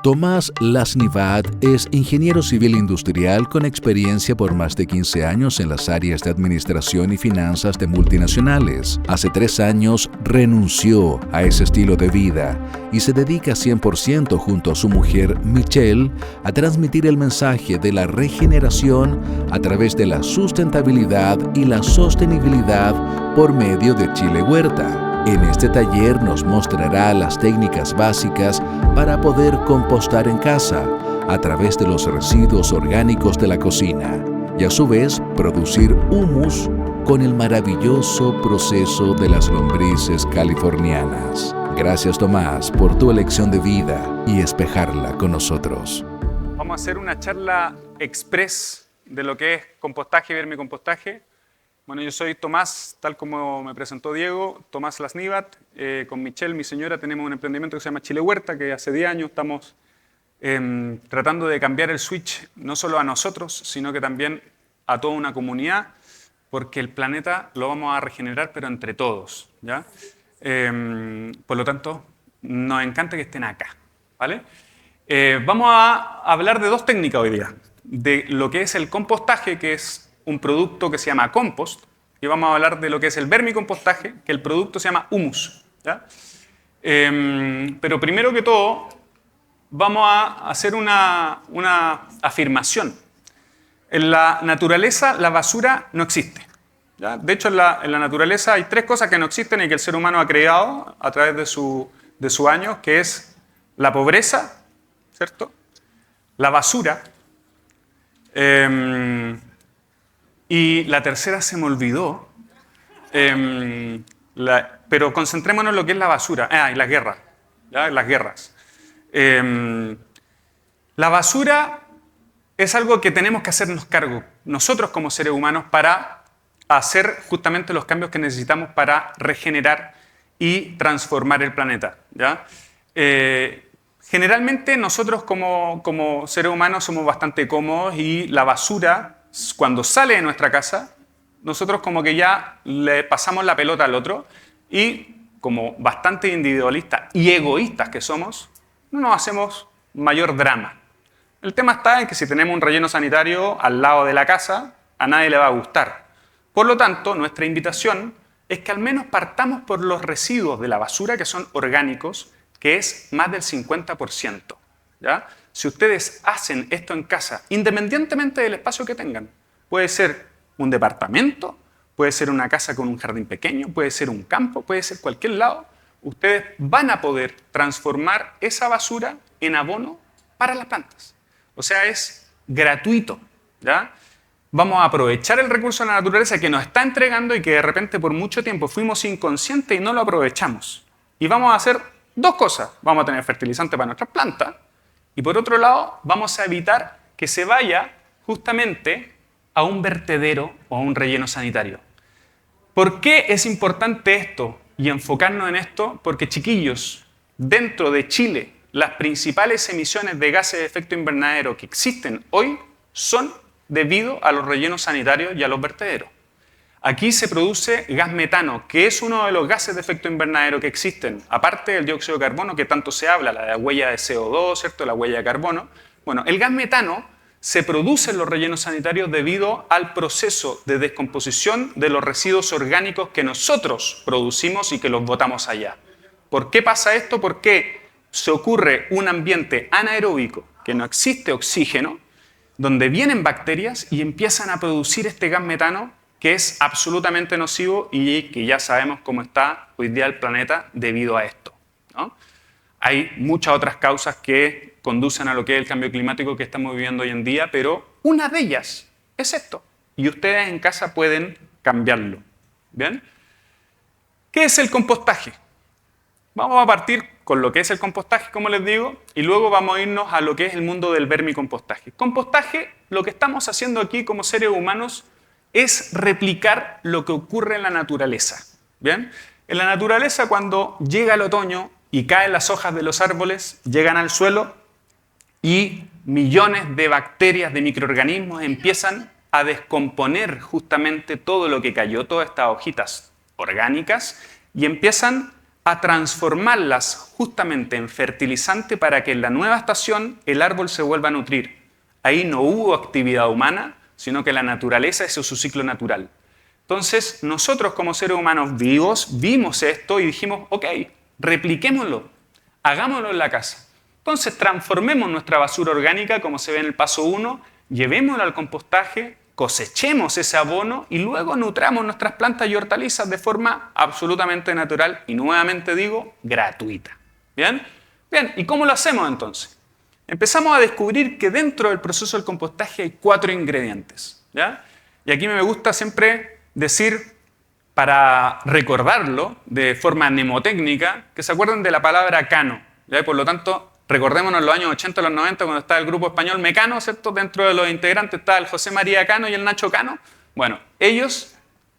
Tomás Lasnivat es ingeniero civil industrial con experiencia por más de 15 años en las áreas de administración y finanzas de multinacionales. Hace 3 años renunció a ese estilo de vida y se dedica 100% junto a su mujer Michelle a transmitir el mensaje de la regeneración a través de la sustentabilidad y la sostenibilidad por medio de Chile Huerta. En este taller nos mostrará las técnicas básicas para poder compostar en casa a través de los residuos orgánicos de la cocina y a su vez producir humus con el maravilloso proceso de las lombrices californianas. Gracias, Tomás, por tu elección de vida y espejarla con nosotros. Vamos a hacer una charla express de lo que es compostaje y vermicompostaje. Bueno, yo soy Tomás, tal como me presentó Diego, Tomás Lasnivat. Con Michelle, mi señora, tenemos un emprendimiento que se llama Chile Huerta, que hace 10 años estamos tratando de cambiar el switch, no solo a nosotros, sino que también a toda una comunidad, porque el planeta lo vamos a regenerar, pero entre todos, ¿ya? Por lo tanto, nos encanta que estén acá, ¿vale? Vamos a hablar de 2 técnicas hoy día, de lo que es el compostaje, que es un producto que se llama compost, y vamos a hablar de lo que es el vermicompostaje, que el producto se llama humus, ¿ya? Pero primero que todo, vamos a hacer una afirmación. En la naturaleza, la basura no existe, ¿ya? De hecho, en la naturaleza hay 3 cosas que no existen y que el ser humano ha creado a través de sus años, que es la pobreza, ¿cierto?, la basura, y la tercera se me olvidó, pero concentrémonos en lo que es la basura. Y la guerra, ¿ya? Las guerras. La basura es algo que tenemos que hacernos cargo nosotros como seres humanos para hacer justamente los cambios que necesitamos para regenerar y transformar el planeta, ¿ya? Generalmente nosotros como seres humanos somos bastante cómodos y la basura, cuando sale de nuestra casa, nosotros como que ya le pasamos la pelota al otro y como bastante individualistas y egoístas que somos, no nos hacemos mayor drama. El tema está en que si tenemos un relleno sanitario al lado de la casa, a nadie le va a gustar. Por lo tanto, nuestra invitación es que al menos partamos por los residuos de la basura que son orgánicos, que es más del 50%, ¿ya? Si ustedes hacen esto en casa, independientemente del espacio que tengan, puede ser un departamento, puede ser una casa con un jardín pequeño, puede ser un campo, puede ser cualquier lado, ustedes van a poder transformar esa basura en abono para las plantas. O sea, es gratuito, ¿ya? Vamos a aprovechar el recurso de la naturaleza que nos está entregando y que de repente por mucho tiempo fuimos inconscientes y no lo aprovechamos. Y vamos a hacer 2 cosas. Vamos a tener fertilizante para nuestras plantas y por otro lado vamos a evitar que se vaya justamente a un vertedero o a un relleno sanitario. ¿Por qué es importante esto y enfocarnos en esto? Porque, chiquillos, dentro de Chile, las principales emisiones de gases de efecto invernadero que existen hoy son debido a los rellenos sanitarios y a los vertederos. Aquí se produce gas metano, que es uno de los gases de efecto invernadero que existen, aparte del dióxido de carbono, que tanto se habla, la huella de CO2, ¿cierto?, la huella de carbono. Bueno, el gas metano se produce en los rellenos sanitarios debido al proceso de descomposición de los residuos orgánicos que nosotros producimos y que los botamos allá. ¿Por qué pasa esto? Porque se ocurre un ambiente anaeróbico, que no existe oxígeno, donde vienen bacterias y empiezan a producir este gas metano que es absolutamente nocivo y que ya sabemos cómo está hoy día el planeta debido a esto, ¿no? Hay muchas otras causas que conducen a lo que es el cambio climático que estamos viviendo hoy en día, pero una de ellas es esto. Y ustedes en casa pueden cambiarlo. ¿Bien? ¿Qué es el compostaje? Vamos a partir con lo que es el compostaje, como les digo, y luego vamos a irnos a lo que es el mundo del vermicompostaje. Compostaje, lo que estamos haciendo aquí como seres humanos es replicar lo que ocurre en la naturaleza. ¿Bien? En la naturaleza, cuando llega el otoño y caen las hojas de los árboles, llegan al suelo y millones de bacterias, de microorganismos empiezan a descomponer justamente todo lo que cayó, todas estas hojitas orgánicas, y empiezan a transformarlas justamente en fertilizante para que en la nueva estación el árbol se vuelva a nutrir. Ahí no hubo actividad humana, sino que la naturaleza hizo su ciclo natural. Entonces, nosotros como seres humanos vivos vimos esto y dijimos, ok, repliquémoslo, hagámoslo en la casa. Entonces, transformemos nuestra basura orgánica, como se ve en el paso 1, llevémoslo al compostaje, cosechemos ese abono y luego nutramos nuestras plantas y hortalizas de forma absolutamente natural y, nuevamente digo, gratuita. ¿Bien? Bien, ¿y cómo lo hacemos entonces? Empezamos a descubrir que dentro del proceso del compostaje hay 4 ingredientes. ¿Ya? Y aquí me gusta siempre decir, para recordarlo de forma mnemotécnica, que se acuerden de la palabra cano. ¿Ya? Y por lo tanto, recordémonos los años 80 y los 90 cuando estaba el grupo español Mecano, ¿cierto? Dentro de los integrantes estaba el José María Cano y el Nacho Cano. Bueno, ellos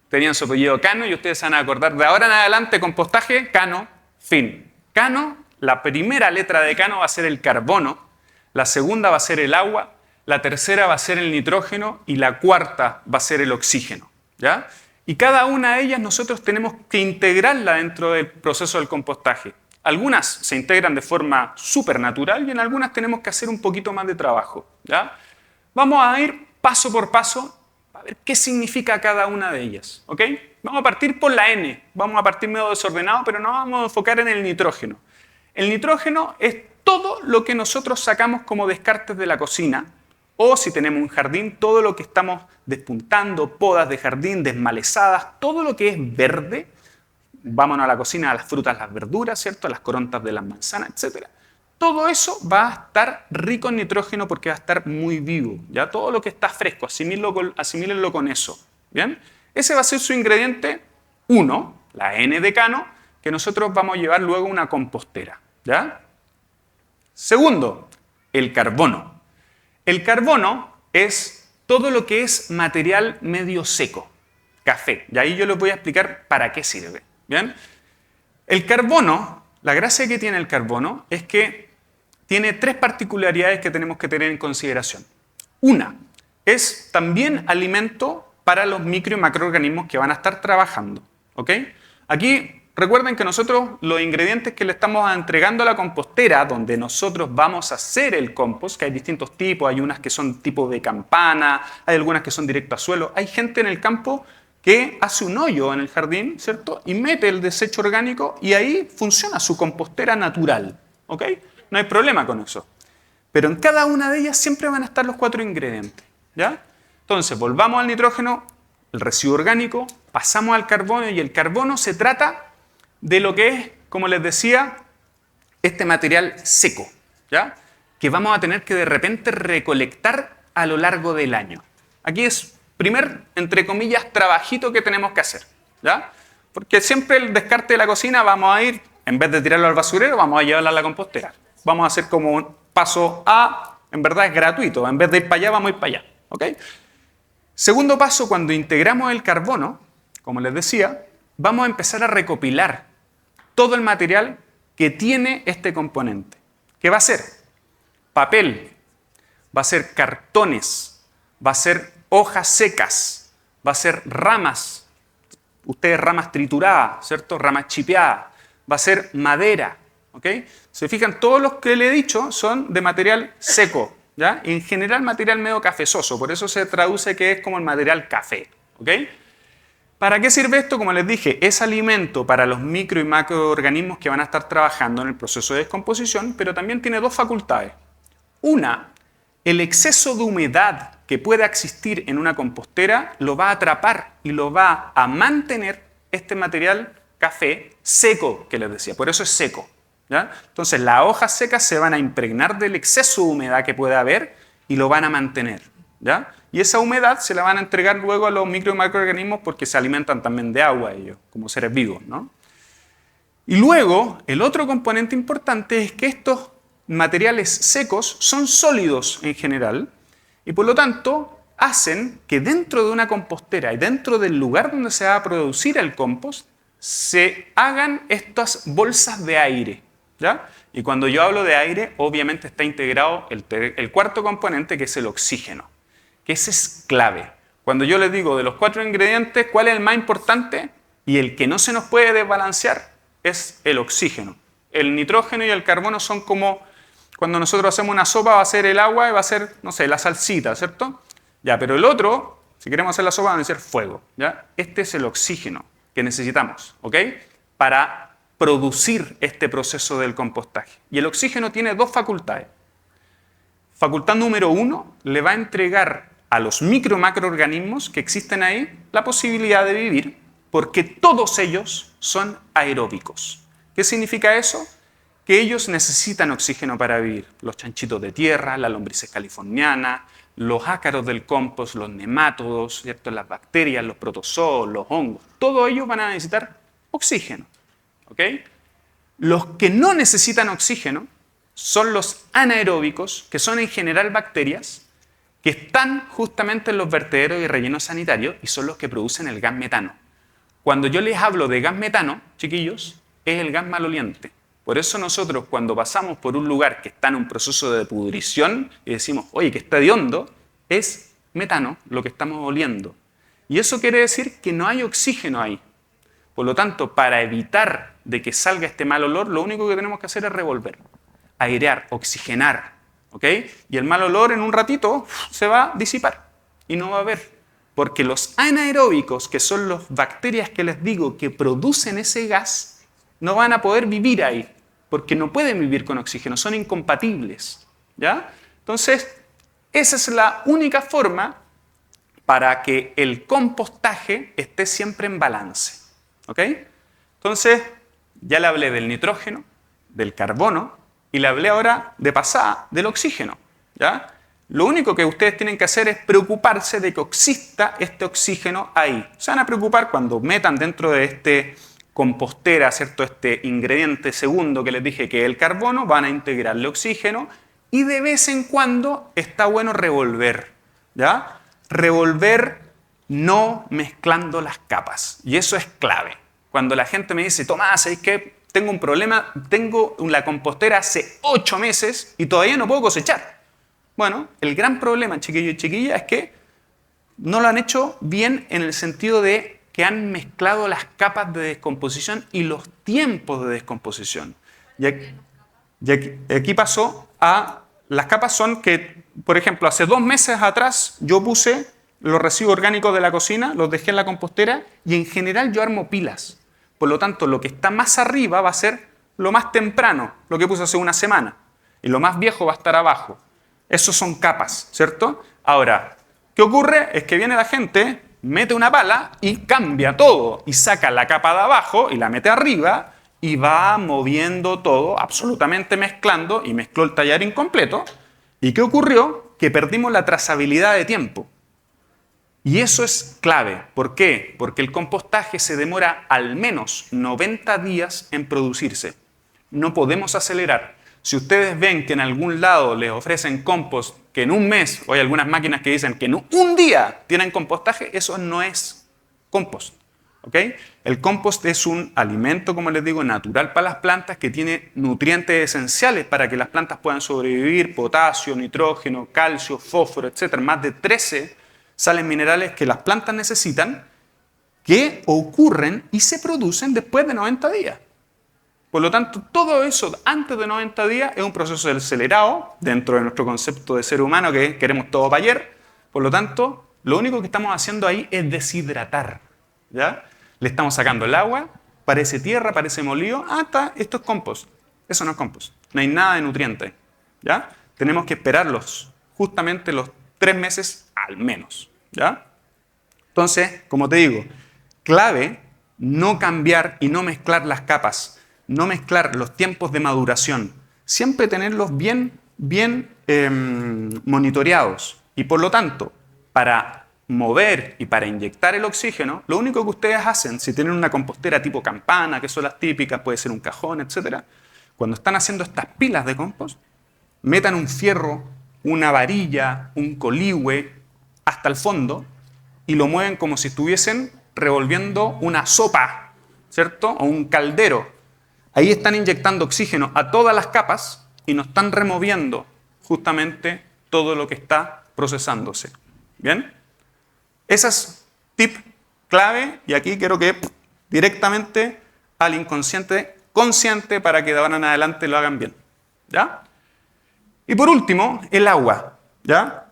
tenían su apellido Cano y ustedes se van a acordar de ahora en adelante compostaje, Cano, fin. Cano, la primera letra de Cano va a ser el carbono, la segunda va a ser el agua, la tercera va a ser el nitrógeno y la cuarta va a ser el oxígeno. ¿Ya? Y cada una de ellas nosotros tenemos que integrarla dentro del proceso del compostaje. Algunas se integran de forma supernatural y en algunas tenemos que hacer un poquito más de trabajo. ¿Ya? Vamos a ir paso por paso a ver qué significa cada una de ellas. ¿Ok? Vamos a partir por la N. Vamos a partir medio desordenado, pero nos vamos a enfocar en el nitrógeno. El nitrógeno es todo lo que nosotros sacamos como descartes de la cocina o si tenemos un jardín, todo lo que estamos despuntando, podas de jardín, desmalezadas, todo lo que es verde. Vámonos a la cocina, a las frutas, las verduras, ¿cierto? A las corontas de las manzanas, etc. Todo eso va a estar rico en nitrógeno porque va a estar muy vivo. ¿Ya? Todo lo que está fresco, asimílenlo con eso. ¿Bien? Ese va a ser su ingrediente 1, la N de Cano, que nosotros vamos a llevar luego a una compostera. ¿Ya? Segundo, el carbono. El carbono es todo lo que es material medio seco, café. Y ahí yo les voy a explicar para qué sirve. ¿Bien? El carbono, la gracia que tiene el carbono es que tiene 3 particularidades que tenemos que tener en consideración. Una, es también alimento para los micro y macroorganismos que van a estar trabajando. ¿Ok? Aquí recuerden que nosotros los ingredientes que le estamos entregando a la compostera, donde nosotros vamos a hacer el compost, que hay distintos tipos, hay unas que son tipo de campana, hay algunas que son directo a suelo, hay gente en el campo que hace un hoyo en el jardín, ¿cierto? Y mete el desecho orgánico y ahí funciona su compostera natural, ¿ok? No hay problema con eso. Pero en cada una de ellas siempre van a estar los 4 ingredientes, ¿ya? Entonces, volvamos al nitrógeno, el residuo orgánico, pasamos al carbono y el carbono se trata de lo que es, como les decía, este material seco, ¿ya? Que vamos a tener que de repente recolectar a lo largo del año. Aquí es primer, entre comillas, trabajito que tenemos que hacer, ¿ya? Porque siempre el descarte de la cocina vamos a ir, en vez de tirarlo al basurero, vamos a llevarlo a la compostera. Vamos a hacer como un paso A, en verdad es gratuito, en vez de ir para allá, vamos a ir para allá, ¿ok? Segundo paso, cuando integramos el carbono, como les decía, vamos a empezar a recopilar todo el material que tiene este componente. ¿Qué va a ser? Papel, va a ser cartones, va a ser hojas secas, va a ser ramas, ustedes ramas trituradas, ¿cierto? Ramas chipeadas, va a ser madera, ¿ok? Se fijan, todos los que le he dicho son de material seco, ¿ya? Y en general material medio cafezoso, por eso se traduce que es como el material café, ¿ok? ¿Para qué sirve esto? Como les dije, es alimento para los micro y macroorganismos que van a estar trabajando en el proceso de descomposición, pero también tiene 2 facultades. Una, el exceso de humedad que pueda existir en una compostera lo va a atrapar y lo va a mantener este material café seco, que les decía, por eso es seco. ¿Ya? Entonces las hojas secas se van a impregnar del exceso de humedad que puede haber y lo van a mantener. ¿Ya? Y esa humedad se la van a entregar luego a los micro y macroorganismos porque se alimentan también de agua ellos, como seres vivos, ¿no? Y luego, el otro componente importante es que estos materiales secos son sólidos en general y por lo tanto hacen que dentro de una compostera y dentro del lugar donde se va a producir el compost se hagan estas bolsas de aire, ¿ya? Y cuando yo hablo de aire, obviamente está integrado el cuarto componente, que es el oxígeno, que ese es clave. Cuando yo les digo de los 4 ingredientes, ¿cuál es el más importante? Y el que no se nos puede desbalancear, es el oxígeno. El nitrógeno y el carbono son como cuando nosotros hacemos una sopa, va a ser el agua y va a ser, no sé, la salsita, ¿cierto? Ya, pero el otro, si queremos hacer la sopa, va a ser fuego, ¿ya? Este es el oxígeno que necesitamos, ¿ok? Para producir este proceso del compostaje. Y el oxígeno tiene dos facultades. Facultad número 1, le va a entregar a los macroorganismos que existen ahí la posibilidad de vivir, porque todos ellos son aeróbicos. ¿Qué significa eso? Que ellos necesitan oxígeno para vivir. Los chanchitos de tierra, las lombrices californianas, los ácaros del compost, los nemátodos, ¿cierto? Las bacterias, los protozoos, los hongos, todos ellos van a necesitar oxígeno. ¿Ok? Los que no necesitan oxígeno son los anaeróbicos, que son en general bacterias, que están justamente en los vertederos y rellenos sanitarios y son los que producen el gas metano. Cuando yo les hablo de gas metano, chiquillos, es el gas maloliente. Por eso nosotros cuando pasamos por un lugar que está en un proceso de pudrición y decimos, oye, que está hediondo, es metano lo que estamos oliendo. Y eso quiere decir que no hay oxígeno ahí. Por lo tanto, para evitar de que salga este mal olor, lo único que tenemos que hacer es revolver, airear, oxigenar. ¿Ok? Y el mal olor en un ratito se va a disipar y no va a haber. Porque los anaeróbicos, que son las bacterias que les digo que producen ese gas, no van a poder vivir ahí, porque no pueden vivir con oxígeno, son incompatibles. ¿Ya? Entonces, esa es la única forma para que el compostaje esté siempre en balance. ¿Ok? Entonces, ya le hablé del nitrógeno, del carbono, y le hablé ahora de pasada del oxígeno. ¿Ya? Lo único que ustedes tienen que hacer es preocuparse de que exista este oxígeno ahí. Se van a preocupar cuando metan dentro de este compostera, ¿cierto? Este ingrediente segundo que les dije que es el carbono, van a integrarle oxígeno y de vez en cuando está bueno revolver. ¿Ya? Revolver no mezclando las capas. Y eso es clave. Cuando la gente me dice, Tomás, ¿sabes qué? Tengo un problema, tengo la compostera hace 8 meses y todavía no puedo cosechar. Bueno, el gran problema, chiquillos y chiquillas, es que no lo han hecho bien en el sentido de que han mezclado las capas de descomposición y los tiempos de descomposición. Y aquí pasó a... Las capas son que, por ejemplo, hace 2 meses atrás yo puse los residuos orgánicos de la cocina, los dejé en la compostera y en general yo armo pilas. Por lo tanto, lo que está más arriba va a ser lo más temprano, lo que puse hace una semana. Y lo más viejo va a estar abajo. Esos son capas, ¿cierto? Ahora, ¿qué ocurre? Es que viene la gente, mete una pala y cambia todo. Y saca la capa de abajo y la mete arriba y va moviendo todo, absolutamente mezclando, y mezcló el tallar incompleto. ¿Y qué ocurrió? Que perdimos la trazabilidad de tiempo. Y eso es clave. ¿Por qué? Porque el compostaje se demora al menos 90 días en producirse. No podemos acelerar. Si ustedes ven que en algún lado les ofrecen compost que en un mes, o hay algunas máquinas que dicen que en un día tienen compostaje, eso no es compost. ¿Ok? El compost es un alimento, como les digo, natural para las plantas que tiene nutrientes esenciales para que las plantas puedan sobrevivir: potasio, nitrógeno, calcio, fósforo, etc. Más de 13 sales minerales que las plantas necesitan, que ocurren y se producen después de 90 días. Por lo tanto, todo eso antes de 90 días es un proceso acelerado dentro de nuestro concepto de ser humano, que queremos todo para ayer. Por lo tanto, lo único que estamos haciendo ahí es deshidratar. ¿Ya? Le estamos sacando el agua, parece tierra, parece molido. Esto es compost. Eso no es compost. No hay nada de nutriente. ¿Ya? Tenemos que esperarlos justamente los 3 meses al menos. ¿Ya? Entonces, como te digo, clave no cambiar y no mezclar las capas, no mezclar los tiempos de maduración, siempre tenerlos bien monitoreados. Y por lo tanto, para mover y para inyectar el oxígeno, lo único que ustedes hacen, si tienen una compostera tipo campana, que son las típicas, puede ser un cajón, etc., cuando están haciendo estas pilas de compost, metan un fierro, una varilla, un coligüe hasta el fondo y lo mueven como si estuviesen revolviendo una sopa, ¿cierto? O un caldero. Ahí están inyectando oxígeno a todas las capas y no están removiendo justamente todo lo que está procesándose. ¿Bien? Esa es tip clave, y aquí quiero que directamente al inconsciente consciente para que de ahora en adelante lo hagan bien. ¿Ya? Y por último, el agua. ¿Ya?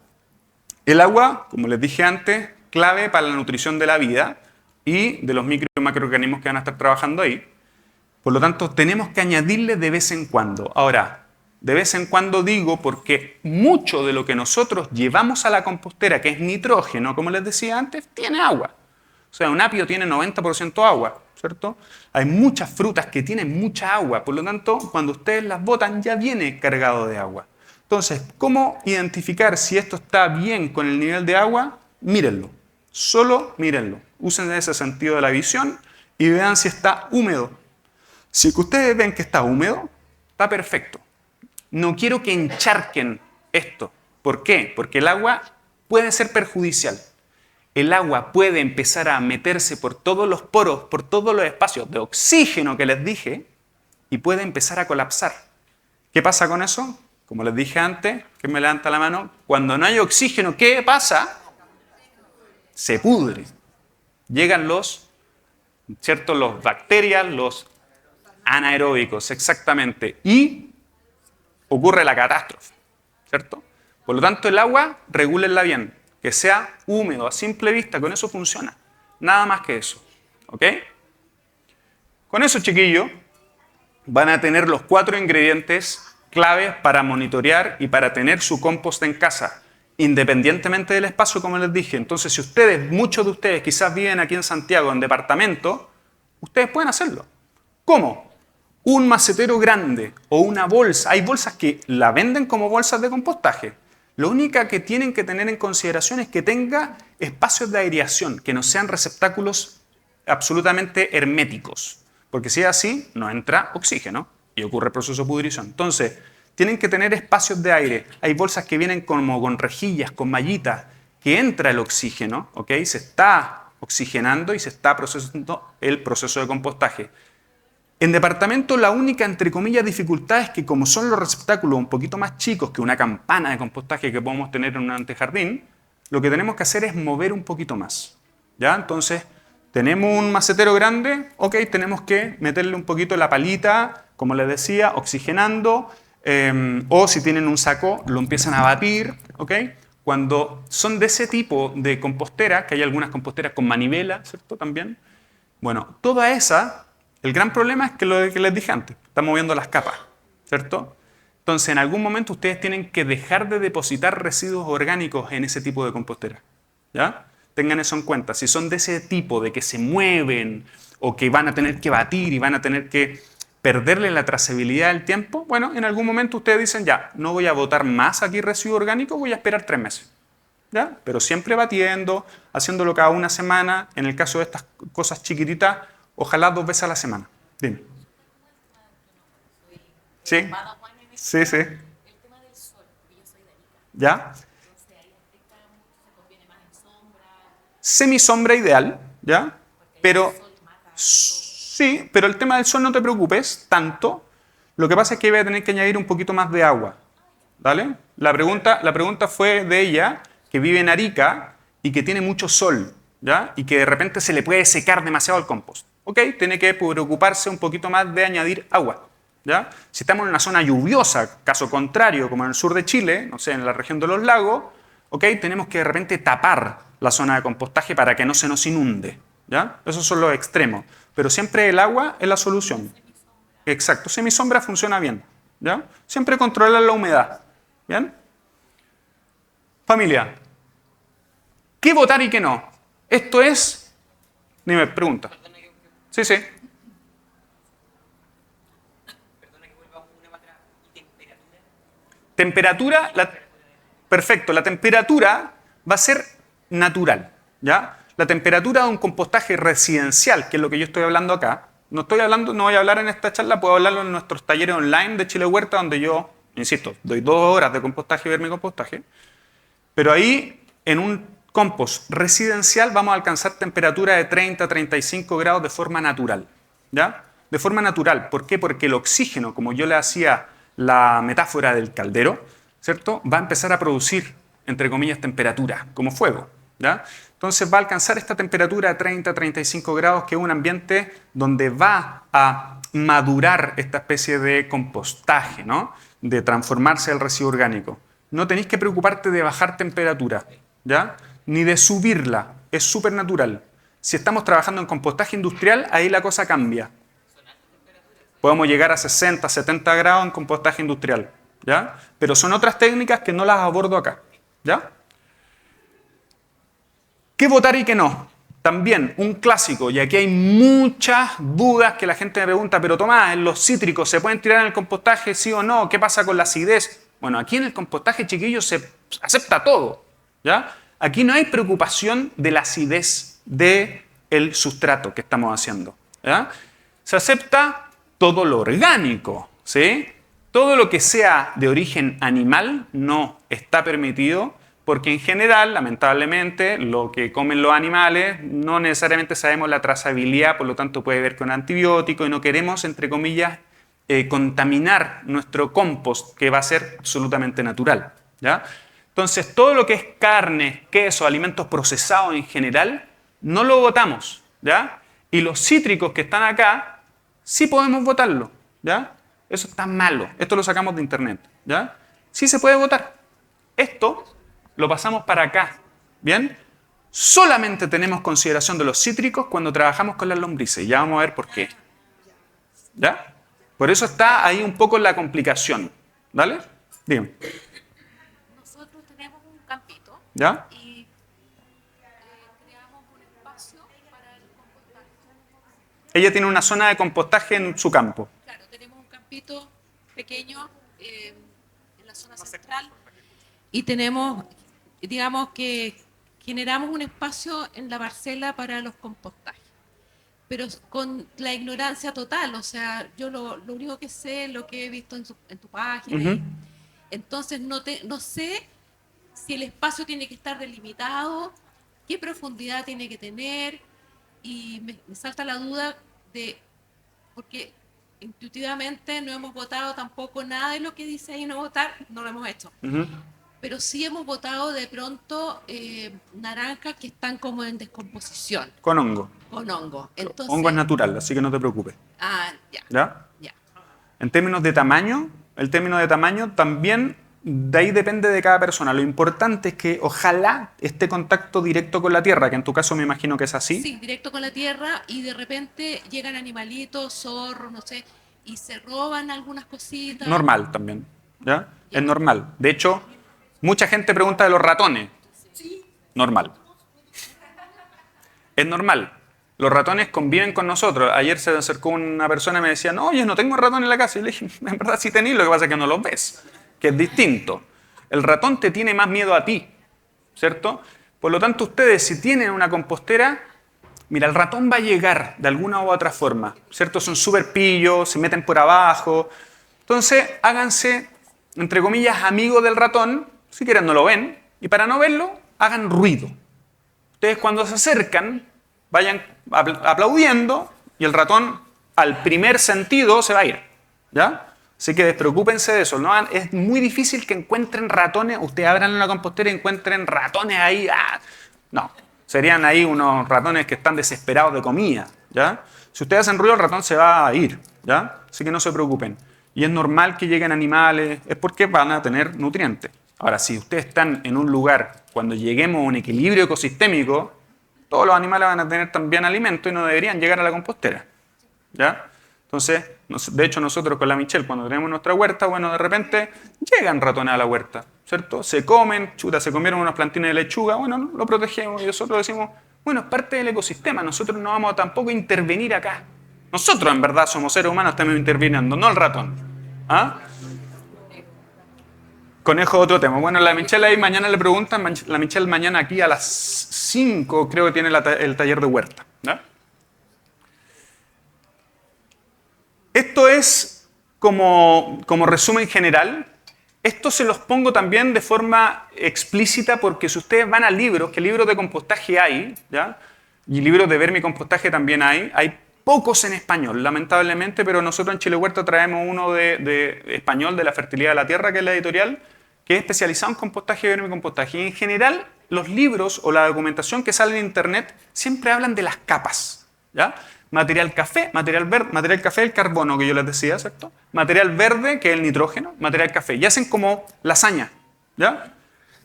El agua, como les dije antes, clave para la nutrición de la vida y de los micro y macroorganismos que van a estar trabajando ahí. Por lo tanto, tenemos que añadirle de vez en cuando. Ahora, de vez en cuando digo porque mucho de lo que nosotros llevamos a la compostera, que es nitrógeno, como les decía antes, tiene agua. O sea, un apio tiene 90% agua, ¿cierto? Hay muchas frutas que tienen mucha agua, por lo tanto, cuando ustedes las botan ya viene cargado de agua. Entonces, ¿cómo identificar si esto está bien con el nivel de agua? Mírenlo, solo mírenlo. Usen ese sentido de la visión y vean si está húmedo. Si ustedes ven que está húmedo, está perfecto. No quiero que encharquen esto. ¿Por qué? Porque el agua puede ser perjudicial. El agua puede empezar a meterse por todos los poros, por todos los espacios de oxígeno que les dije, y puede empezar a colapsar. ¿Qué pasa con eso? Como les dije antes, que me levanta la mano, cuando no hay oxígeno, ¿qué pasa? Se pudre. Llegan los bacterias, los anaeróbicos, exactamente, y ocurre la catástrofe, ¿cierto? Por lo tanto, el agua, regúlenla bien, que sea húmedo, a simple vista, con eso funciona. Nada más que eso, ¿ok? Con eso, chiquillos, van a tener los 4 ingredientes claves para monitorear y para tener su compost en casa, independientemente del espacio, como les dije. Entonces, si ustedes, muchos de ustedes quizás viven aquí en Santiago, en departamento, ustedes pueden hacerlo. ¿Cómo? Un macetero grande o una bolsa. Hay bolsas que la venden como bolsas de compostaje. Lo único que tienen que tener en consideración es que tenga espacios de aireación, que no sean receptáculos absolutamente herméticos. Porque si es así, no entra oxígeno y ocurre el proceso de pudrición. Entonces, tienen que tener espacios de aire. Hay bolsas que vienen como con rejillas, con mallitas, que entra el oxígeno, ¿ok? Se está oxigenando y se está procesando el proceso de compostaje. En departamento, la única, entre comillas, dificultad es que como son los receptáculos un poquito más chicos que una campana de compostaje que podemos tener en un antejardín, lo que tenemos que hacer es mover un poquito más. ¿Ya? Entonces, tenemos un macetero grande, ok, tenemos que meterle un poquito la palita, como les decía, oxigenando, o si tienen un saco, lo empiezan a batir, ok. Cuando son de ese tipo de compostera, que hay algunas composteras con manivela, ¿cierto? También. Bueno, toda esa... El gran problema es que lo que les dije antes, está moviendo las capas, ¿cierto? Entonces, en algún momento ustedes tienen que dejar de depositar residuos orgánicos en ese tipo de compostera, ¿ya? Tengan eso en cuenta. Si son de ese tipo, de que se mueven o que van a tener que batir y van a tener que perderle la trazabilidad del tiempo, bueno, en algún momento ustedes dicen, ya, no voy a botar más aquí residuo orgánico, voy a esperar 3 meses, ¿ya? Pero siempre batiendo, haciéndolo cada una semana. En el caso de estas cosas chiquititas, ojalá 2 veces a la semana. Dime. Sí. Sí, sí. El tema del sol, porque yo soy de Arica. ¿Ya? Entonces ahí afecta mucho, se conviene más en sombra. Semisombra ideal, ¿ya? Pero El sol mata. sí, pero el tema del sol no te preocupes tanto. Lo que pasa es que voy a tener que añadir un poquito más de agua. ¿Vale? La pregunta fue de ella, que vive en Arica y que tiene mucho sol, ¿ya? Y que de repente se le puede secar demasiado el compost. ¿Ok? Tiene que preocuparse un poquito más de añadir agua, ¿ya? Si estamos en una zona lluviosa, caso contrario, como en el sur de Chile, no sé, en la región de los lagos, ¿ok? Tenemos que de repente tapar la zona de compostaje para que no se nos inunde, ¿ya? Esos son los extremos. Pero siempre el agua es la solución. Exacto, semisombra funciona bien, ¿ya? Siempre controlar la humedad, ¿bien? Familia, ¿qué votar y qué no? Esto es... Dime, pregunta. Sí, sí. Perdona que vuelva una más atrás. ¿Y temperatura? Temperatura, perfecto, la temperatura va a ser natural, ¿ya? La temperatura de un compostaje residencial, que es lo que yo estoy hablando acá, no voy a hablar en esta charla, puedo hablarlo en nuestros talleres online de Chile Huerta, donde yo, insisto, doy 2 horas de compostaje y vermicompostaje, pero ahí, en un compost residencial, vamos a alcanzar temperatura de 30 a 35 grados de forma natural, ¿ya? De forma natural, ¿por qué? Porque el oxígeno, como yo le hacía la metáfora del caldero, ¿cierto? Va a empezar a producir, entre comillas, temperatura, como fuego, ¿ya? Entonces va a alcanzar esta temperatura de 30, 35 grados, que es un ambiente donde va a madurar esta especie de compostaje, ¿no? De transformarse el residuo orgánico. No tenéis que preocuparte de bajar temperatura, ¿ya? Ni de subirla, es súper natural. Si estamos trabajando en compostaje industrial, ahí la cosa cambia. Podemos llegar a 60, 70 grados en compostaje industrial, ¿ya? Pero son otras técnicas que no las abordo acá, ¿ya? ¿Qué votar y qué no? También un clásico, y aquí hay muchas dudas que la gente me pregunta, pero Tomás, ¿en los cítricos se pueden tirar en el compostaje, sí o no? ¿Qué pasa con la acidez? Bueno, aquí en el compostaje, chiquillos, se acepta todo, ¿ya? Aquí no hay preocupación de la acidez del sustrato que estamos haciendo, ¿ya? Se acepta todo lo orgánico, ¿sí? Todo lo que sea de origen animal no está permitido, porque en general, lamentablemente, lo que comen los animales no necesariamente sabemos la trazabilidad, por lo tanto puede ver con antibióticos y no queremos, entre comillas, contaminar nuestro compost, que va a ser absolutamente natural, ¿ya? Entonces, todo lo que es carne, queso, alimentos procesados en general, no lo botamos, ¿ya? Y los cítricos que están acá, sí podemos botarlo, ¿ya? Eso está malo. Esto lo sacamos de internet, ¿ya? Sí se puede botar. Esto lo pasamos para acá, ¿bien? Solamente tenemos consideración de los cítricos cuando trabajamos con las lombrices. Ya vamos a ver por qué. ¿Ya? Por eso está ahí un poco la complicación. ¿Vale? Dígame. Nosotros tenemos un campito ¿Ya? y creamos un espacio para el compostaje. Ella tiene una zona de compostaje en su campo. Claro, tenemos un campito pequeño en la zona central y tenemos, digamos que generamos un espacio en la parcela para los compostajes, pero con la ignorancia total, o sea, yo lo único que sé es lo que he visto en tu página. Ujú. Entonces no sé si el espacio tiene que estar delimitado, qué profundidad tiene que tener, y me salta la duda de, porque intuitivamente no hemos votado tampoco nada de lo que dice ahí no votar, no lo hemos hecho. Ujú. Pero sí hemos votado de pronto naranjas que están como en descomposición, Con hongo. con hongo. Entonces, Hongo es natural, así que no te preocupes. Ya, ¿Ya? ya. En términos de tamaño, el término de tamaño también de ahí depende de cada persona. Lo importante es que ojalá esté contacto directo con la tierra, que en tu caso me imagino que es así. Sí, directo con la tierra y de repente llegan animalitos, zorros, no sé, y se roban algunas cositas. Normal también, ¿ya? Es normal. De hecho, mucha gente pregunta de los ratones. Normal. Es normal. Los ratones conviven con nosotros. Ayer se acercó una persona y me decía, no, yo no tengo ratón en la casa. Y le dije, en verdad sí tenés, lo que pasa es que no los ves, que es distinto. El ratón te tiene más miedo a ti, ¿cierto? Por lo tanto, ustedes, si tienen una compostera, mira, el ratón va a llegar de alguna u otra forma, ¿cierto? Son súper pillos, se meten por abajo. Entonces, háganse, entre comillas, amigos del ratón. Si quieren, no lo ven. Y para no verlo, hagan ruido. Ustedes, cuando se acercan, vayan aplaudiendo y el ratón, al primer sentido, se va a ir, ¿ya? Así que despreocúpense de eso, ¿no? Es muy difícil que encuentren ratones. Ustedes abran una compostera y encuentren ratones ahí. ¡Ah! No, serían ahí unos ratones que están desesperados de comida, ¿ya? Si ustedes hacen ruido, el ratón se va a ir, ¿ya? Así que no se preocupen. Y es normal que lleguen animales, es porque van a tener nutrientes. Ahora, si ustedes están en un lugar, cuando lleguemos a un equilibrio ecosistémico, todos los animales van a tener también alimento y no deberían llegar a la compostera, ¿ya? Entonces, de hecho, nosotros con la Michelle, cuando tenemos nuestra huerta, bueno, de repente llegan ratones a la huerta, ¿cierto? Se comen, se comieron unos plantines de lechuga, bueno, lo protegemos y nosotros decimos, bueno, es parte del ecosistema, nosotros no vamos a tampoco intervenir acá. Nosotros, en verdad, somos seres humanos, estamos interviniendo, no el ratón. ¿Ah? Conejo, otro tema. Bueno, la Michelle ahí mañana le preguntan, la Michelle mañana aquí a las 5 creo que tiene el taller de huerta, ¿ya? Esto es como resumen general. Esto se los pongo también de forma explícita porque si ustedes van a libros, que libros de compostaje hay, ¿ya? Y libros de vermicompostaje también hay pocos en español, lamentablemente, pero nosotros en Chile Huerta traemos uno de español de la fertilidad de la tierra, que es la editorial, que es especializado en compostaje y vermicompostaje. Y en general los libros o la documentación que sale en Internet siempre hablan de las capas, ¿ya? Material café, material verde, material café, el carbono que yo les decía, ¿cierto? Material verde, que es el nitrógeno, material café. Y hacen como lasaña, ¿ya?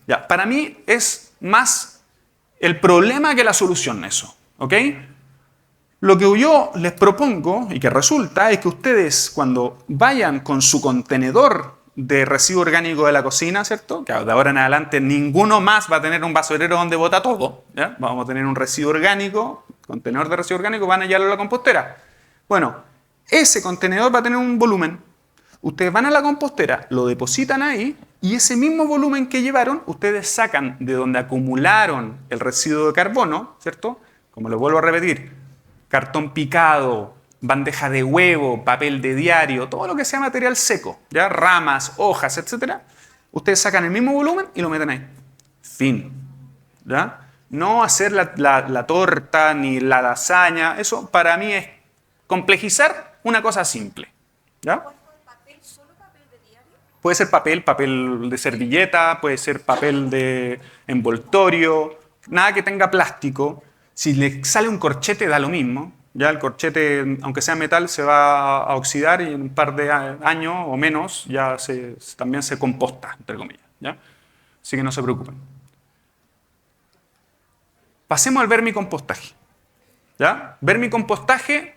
Ya, para mí es más el problema que la solución eso, ¿ok? Lo que yo les propongo y que resulta es que ustedes cuando vayan con su contenedor de residuo orgánico de la cocina, ¿cierto? Que de ahora en adelante ninguno más va a tener un basurero donde bota todo, ¿ya? Vamos a tener un residuo orgánico, contenedor de residuo orgánico, van a llevarlo a la compostera. Bueno, ese contenedor va a tener un volumen. Ustedes van a la compostera, lo depositan ahí y ese mismo volumen que llevaron, ustedes sacan de donde acumularon el residuo de carbono, ¿cierto? Como les vuelvo a repetir, cartón picado, bandeja de huevo, papel de diario, todo lo que sea material seco, ¿ya? Ramas, hojas, etc. Ustedes sacan el mismo volumen y lo meten ahí. Fin. ¿Ya? No hacer la torta ni la lasaña, eso para mí es complejizar una cosa simple. ¿Ya? Puede ser papel, papel de servilleta, puede ser papel de envoltorio, nada que tenga plástico. Si le sale un corchete da lo mismo. Ya el corchete, aunque sea metal, se va a oxidar y en un par de años o menos ya también se composta, entre comillas. ¿Ya? Así que no se preocupen. Pasemos al vermicompostaje. ¿Ya? Vermicompostaje,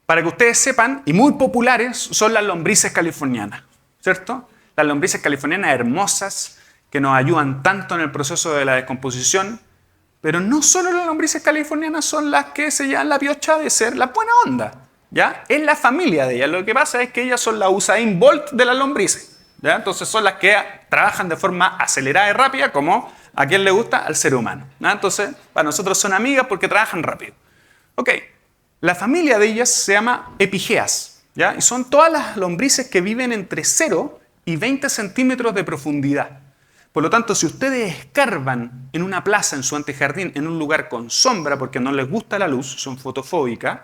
para que ustedes sepan, y muy populares, son las lombrices californianas. ¿Cierto? Las lombrices californianas hermosas que nos ayudan tanto en el proceso de la descomposición. Pero no solo las lombrices californianas son las que se llevan la piocha de ser la buena onda, ¿ya? Es la familia de ellas. Lo que pasa es que ellas son la Usain Bolt de las lombrices, ¿ya? Entonces son las que trabajan de forma acelerada y rápida, como a quien le gusta, al ser humano, ¿ya? Entonces, para nosotros son amigas porque trabajan rápido. Ok, la familia de ellas se llama epigeas, ¿ya? Y son todas las lombrices que viven entre 0 y 20 centímetros de profundidad. Por lo tanto, si ustedes escarban en una plaza, en su antejardín, en un lugar con sombra, porque no les gusta la luz, son fotofóbicas,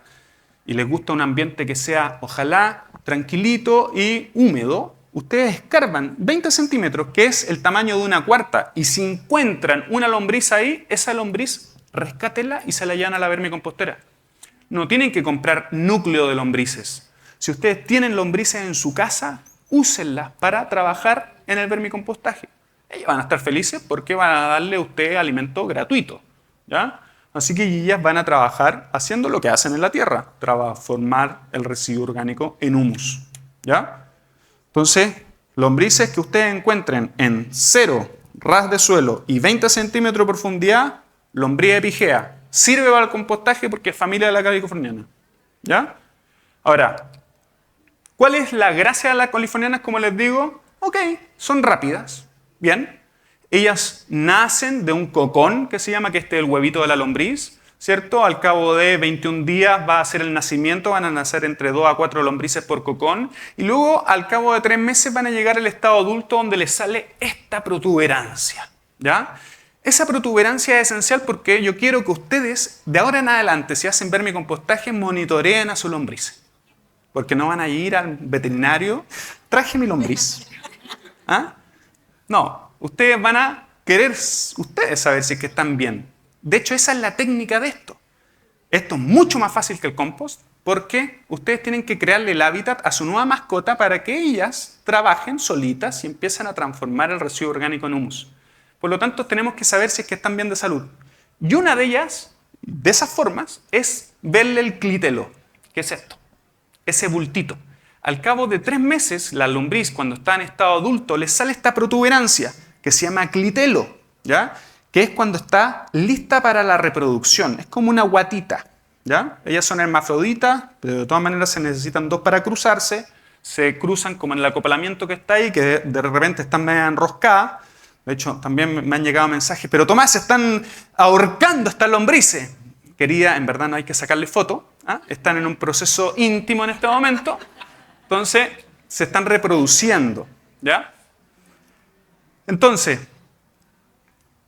y les gusta un ambiente que sea, ojalá, tranquilito y húmedo, ustedes escarban 20 centímetros, que es el tamaño de una cuarta, y si encuentran una lombriz ahí, esa lombriz, rescátenla y se la llevan a la vermicompostera. No tienen que comprar núcleo de lombrices. Si ustedes tienen lombrices en su casa, úsenlas para trabajar en el vermicompostaje. Ellas van a estar felices porque van a darle a usted alimento gratuito, ¿ya? Así que ellas van a trabajar haciendo lo que hacen en la tierra, transformar el residuo orgánico en humus, ¿ya? Entonces, lombrices que ustedes encuentren en 0 ras de suelo y 20 centímetros de profundidad, lombriz epigea, sirve para el compostaje porque es familia de la californiana, ¿ya? Ahora, ¿cuál es la gracia de las californianas? Como les digo, ok, son rápidas. Bien, ellas nacen de un cocón que se llama, que este es el huevito de la lombriz, ¿cierto? Al cabo de 21 días va a ser el nacimiento, van a nacer entre 2 a 4 lombrices por cocón, y luego al cabo de 3 meses van a llegar al estado adulto donde les sale esta protuberancia, ¿ya? Esa protuberancia es esencial porque yo quiero que ustedes, de ahora en adelante, si hacen vermicompostaje, monitoreen a su lombriz. Porque no van a ir al veterinario, traje mi lombriz. ¿Ah? No, ustedes van a querer ustedes saber si es que están bien. De hecho, esa es la técnica de esto. Esto es mucho más fácil que el compost porque ustedes tienen que crearle el hábitat a su nueva mascota para que ellas trabajen solitas y empiecen a transformar el residuo orgánico en humus. Por lo tanto, tenemos que saber si es que están bien de salud. Y una de ellas, de esas formas, es verle el clitelo. ¿Qué es esto? Ese bultito. Al cabo de 3 meses, la lombriz, cuando está en estado adulto, le sale esta protuberancia que se llama clitelo, ¿ya? Que es cuando está lista para la reproducción. Es como una guatita, ¿ya? Ellas son hermafroditas, pero de todas maneras se necesitan 2 para cruzarse. Se cruzan como en el acoplamiento que está ahí, que de repente están medio enroscadas. De hecho, también me han llegado mensajes, pero Tomás, se están ahorcando estas lombrices. Querida, en verdad no hay que sacarle foto, ¿ah? Están en un proceso íntimo en este momento. Entonces, se están reproduciendo, ¿ya? Entonces,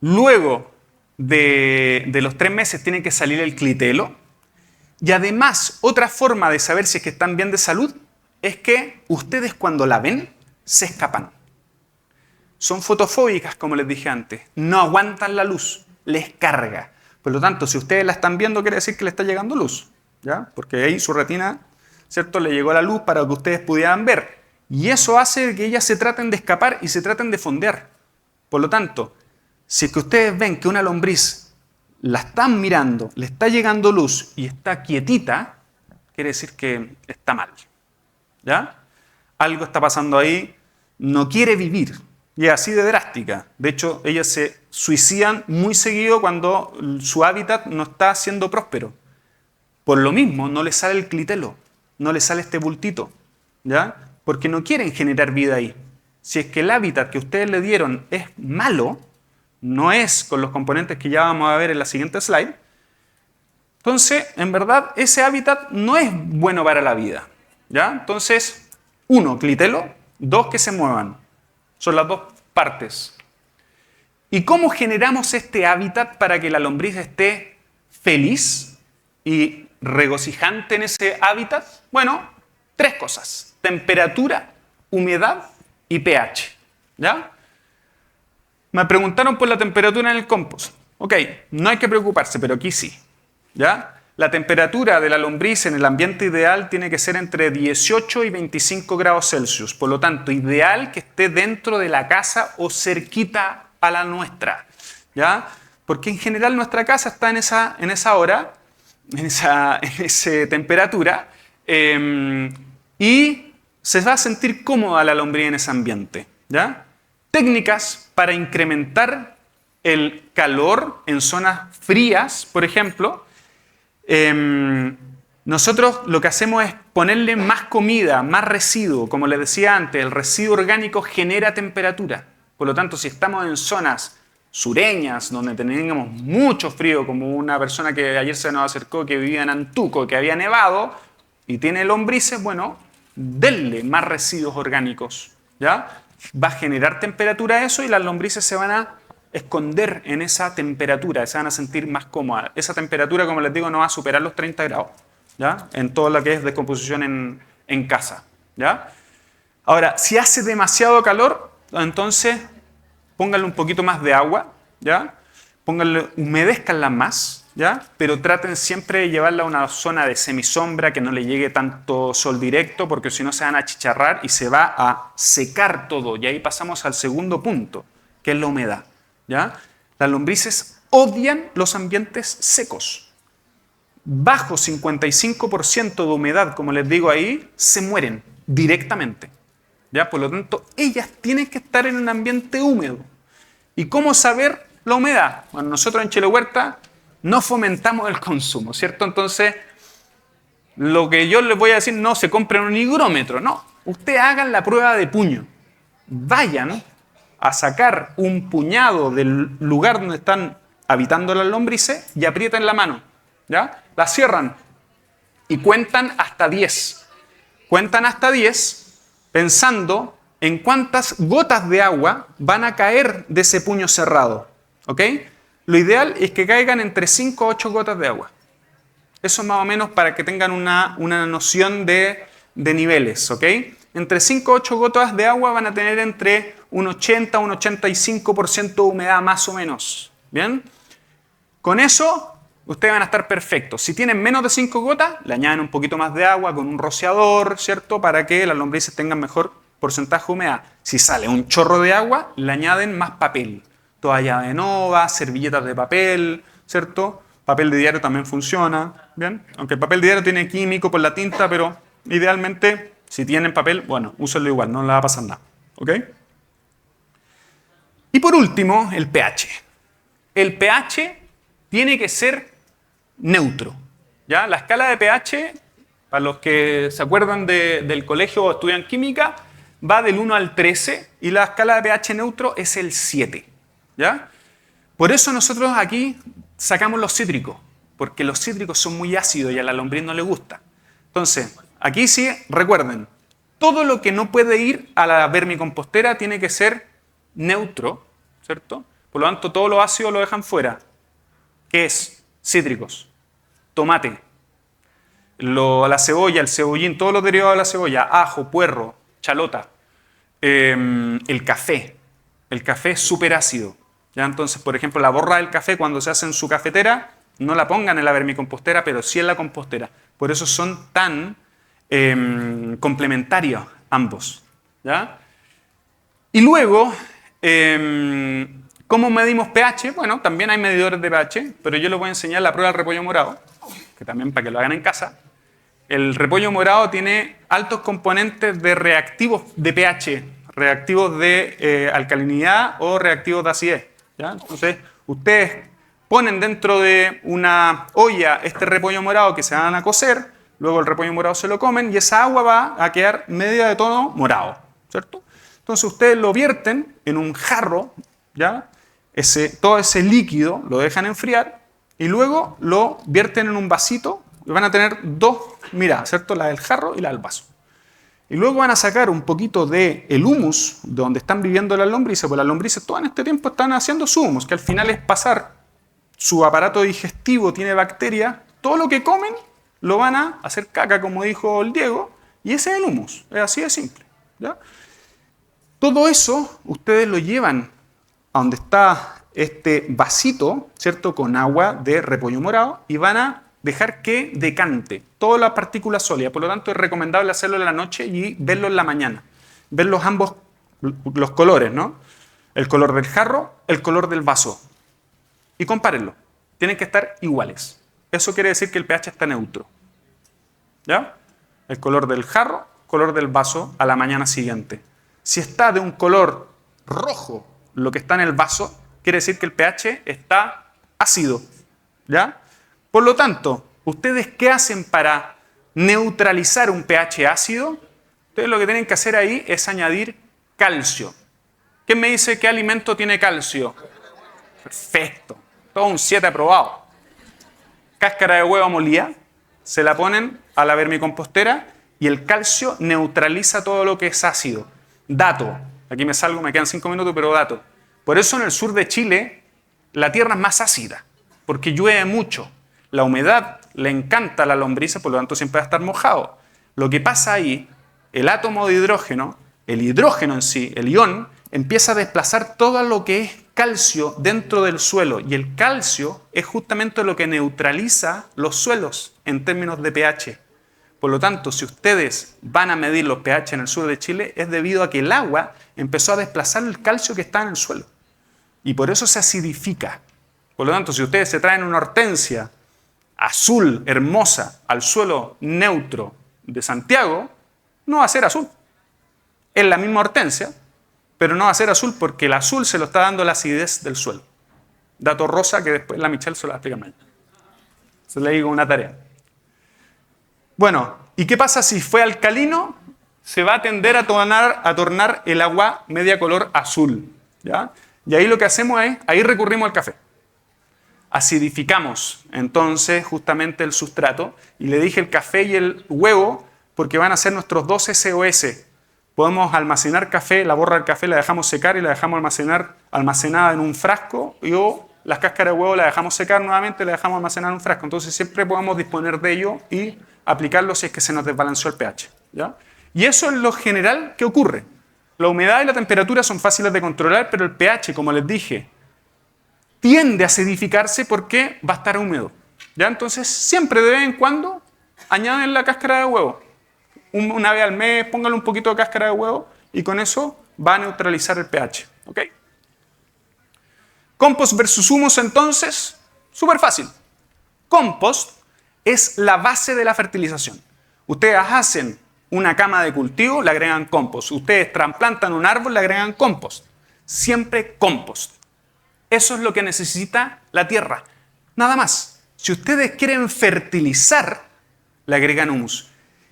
luego de los 3 meses tiene que salir el clitelo. Y además, otra forma de saber si es que están bien de salud es que ustedes cuando la ven, se escapan. son fotofóbicas, como les dije antes. No aguantan la luz, les carga. Por lo tanto, si ustedes la están viendo, quiere decir que le está llegando luz, ¿ya? Porque ahí su retina, ¿cierto?, le llegó la luz para que ustedes pudieran ver. Y eso hace que ellas se traten de escapar y se traten de fondear. Por lo tanto, si es que ustedes ven que una lombriz la están mirando, le está llegando luz y está quietita, quiere decir que está mal, ¿ya? Algo está pasando ahí, no quiere vivir. Y es así de drástica. De hecho, ellas se suicidan muy seguido cuando su hábitat no está siendo próspero. Por lo mismo, no les sale el clitelo, no les sale este bultito, ¿ya? Porque no quieren generar vida ahí. Si es que el hábitat que ustedes le dieron es malo, no es con los componentes que ya vamos a ver en la siguiente slide, entonces, en verdad, ese hábitat no es bueno para la vida, ¿ya? Entonces, 1, clitelo, 2, que se muevan. Son las dos partes. ¿Y cómo generamos este hábitat para que la lombriz esté feliz y regocijante en ese hábitat? Bueno, 3 cosas: temperatura, humedad y pH, ¿ya? Me preguntaron por la temperatura en el compost. Ok, no hay que preocuparse, pero aquí sí, ¿ya? La temperatura de la lombriz en el ambiente ideal tiene que ser entre 18 y 25 grados Celsius. Por lo tanto, ideal que esté dentro de la casa o cerquita a la nuestra, ¿ya? Porque en general nuestra casa está en esa hora, en esa temperatura, y se va a sentir cómoda la lombriz en ese ambiente, ¿ya? Técnicas para incrementar el calor en zonas frías, por ejemplo. Nosotros lo que hacemos es ponerle más comida, más residuo. Como les decía antes, el residuo orgánico genera temperatura. Por lo tanto, si estamos en zonas sureñas, donde tengamos mucho frío, como una persona que ayer se nos acercó que vivía en Antuco, que había nevado y tiene lombrices, bueno, denle más residuos orgánicos, ¿ya? Va a generar temperatura eso y las lombrices se van a esconder en esa temperatura, se van a sentir más cómodas. Esa temperatura, como les digo, no va a superar los 30 grados, ¿ya? En todo lo que es descomposición en casa, ¿ya? Ahora, si hace demasiado calor, entonces pónganle un poquito más de agua, ¿ya? Humedézcanla más, ¿ya? Pero traten siempre de llevarla a una zona de semisombra, que no le llegue tanto sol directo, porque si no se van a achicharrar y se va a secar todo. Y ahí pasamos al segundo punto, que es la humedad, ¿ya? Las lombrices odian los ambientes secos. Bajo 55% de humedad, como les digo ahí, se mueren directamente, ¿ya? Por lo tanto, ellas tienen que estar en un ambiente húmedo. ¿Y cómo saber la humedad? Bueno, nosotros en Chile Huerta no fomentamos el consumo, ¿cierto? Entonces, lo que yo les voy a decir, no se compren un higrómetro, no. Ustedes hagan la prueba de puño. Vayan a sacar un puñado del lugar donde están habitando las lombrices y aprieten la mano, ¿ya? La cierran y cuentan hasta 10. Cuentan hasta 10 pensando en cuántas gotas de agua van a caer de ese puño cerrado, ¿ok? Lo ideal es que caigan entre 5 a 8 gotas de agua. Eso es más o menos para que tengan una noción de niveles, ¿ok? Entre 5 a 8 gotas de agua van a tener entre un 80 a un 85% de humedad más o menos, ¿bien? Con eso, ustedes van a estar perfectos. Si tienen menos de 5 gotas, le añaden un poquito más de agua con un rociador, ¿cierto? Para que las lombrices tengan mejor porcentaje de humedad. Si sale un chorro de agua, le añaden más papel. Toalla de nova, servilletas de papel, ¿cierto? Papel de diario también funciona, ¿bien? Aunque el papel de diario tiene químico por la tinta, pero idealmente, si tienen papel, bueno, úsenlo igual, no le va a pasar nada, ¿ok? Y por último, el pH. El pH tiene que ser neutro, ¿ya? La escala de pH, para los que se acuerdan del colegio o estudian química, va del 1 al 13 y la escala de pH neutro es el 7, ¿ya? Por eso nosotros aquí sacamos los cítricos, porque los cítricos son muy ácidos y a la lombriz no le gusta. Entonces, aquí sí, recuerden, todo lo que no puede ir a la vermicompostera tiene que ser neutro, ¿cierto? Por lo tanto, todo lo ácido lo dejan fuera. ¿Qué es? Cítricos, tomate, la cebolla, el cebollín, todos los derivados de la cebolla, ajo, puerro, chalota, el café, el café es súper ácido. ¿Ya? Entonces, por ejemplo, la borra del café cuando se hace en su cafetera, no la pongan en la vermicompostera, pero sí en la compostera. Por eso son tan complementarios ambos. ¿Ya? Y luego, ¿cómo medimos pH? Bueno, también hay medidores de pH, pero yo les voy a enseñar la prueba del repollo morado, que también para que lo hagan en casa. El repollo morado tiene altos componentes de reactivos de pH, reactivos de alcalinidad o reactivos de acidez. ¿Ya? Entonces, ustedes ponen dentro de una olla este repollo morado que se van a cocer, luego el repollo morado se lo comen y esa agua va a quedar media de tono morado, ¿cierto? Entonces, ustedes lo vierten en un jarro, ¿ya? Todo ese líquido lo dejan enfriar y luego lo vierten en un vasito y van a tener dos miradas, ¿cierto? La del jarro y la del vaso. Y luego van a sacar un poquito del humus de donde están viviendo las lombrices, porque las lombrices todo en este tiempo están haciendo su humus, que al final es pasar, su aparato digestivo tiene bacterias, todo lo que comen lo van a hacer caca, como dijo el Diego, y ese es el humus, es así de simple. ¿Ya? Todo eso ustedes lo llevan a donde está este vasito, ¿cierto? Con agua de repollo morado y van a dejar que decante todas las partículas sólidas. Por lo tanto, es recomendable hacerlo en la noche y verlo en la mañana. Ver los colores, ¿no? El color del jarro, el color del vaso. Y compárenlo. Tienen que estar iguales. Eso quiere decir que el pH está neutro. ¿Ya? El color del jarro, color del vaso a la mañana siguiente. Si está de un color rojo lo que está en el vaso, quiere decir que el pH está ácido. ¿Ya? Por lo tanto, ¿ustedes qué hacen para neutralizar un pH ácido? Ustedes lo que tienen que hacer ahí es añadir calcio. ¿Quién me dice qué alimento tiene calcio? Perfecto. Todo un 7 aprobado. Cáscara de huevo molida, se la ponen a la vermicompostera y el calcio neutraliza todo lo que es ácido. Dato. Aquí me salgo, me quedan 5 minutos, pero dato. Por eso en el sur de Chile la tierra es más ácida, porque llueve mucho. La humedad le encanta a la lombriz, por lo tanto siempre va a estar mojado. Lo que pasa ahí, el átomo de hidrógeno, el hidrógeno en sí, el ión, empieza a desplazar todo lo que es calcio dentro del suelo. Y el calcio es justamente lo que neutraliza los suelos en términos de pH. Por lo tanto, si ustedes van a medir los pH en el sur de Chile, es debido a que el agua empezó a desplazar el calcio que está en el suelo. Y por eso se acidifica. Por lo tanto, si ustedes se traen una hortensia azul, hermosa, al suelo neutro de Santiago, no va a ser azul. Es la misma hortensia, pero no va a ser azul porque el azul se lo está dando la acidez del suelo. Dato rosa que después la Michelle se lo va a explicar mañana. Se le digo una tarea. Bueno, ¿y qué pasa si fue alcalino? Se va a tender a tornar el agua media color azul. ¿Ya? Y ahí lo que hacemos es, ahí recurrimos al café. Acidificamos entonces justamente el sustrato y le dije el café y el huevo porque van a ser nuestros dos SOS. Podemos almacenar café, la borra del café la dejamos secar y la dejamos almacenada en un frasco o las cáscaras de huevo la dejamos secar nuevamente y la dejamos almacenar en un frasco. Entonces siempre podemos disponer de ello y aplicarlo si es que se nos desbalanceó el pH. ¿Ya? Y eso es lo general que ocurre. La humedad y la temperatura son fáciles de controlar, pero el pH, como les dije, tiende a acidificarse porque va a estar húmedo. ¿Ya? Entonces, siempre de vez en cuando añaden la cáscara de huevo. Una vez al mes, pónganle un poquito de cáscara de huevo y con eso va a neutralizar el pH. ¿Ok? Compost versus humus, entonces, súper fácil. Compost es la base de la fertilización. Ustedes hacen una cama de cultivo, le agregan compost. Ustedes trasplantan un árbol, le agregan compost. Siempre compost. Eso es lo que necesita la tierra. Nada más. Si ustedes quieren fertilizar, le agregan humus.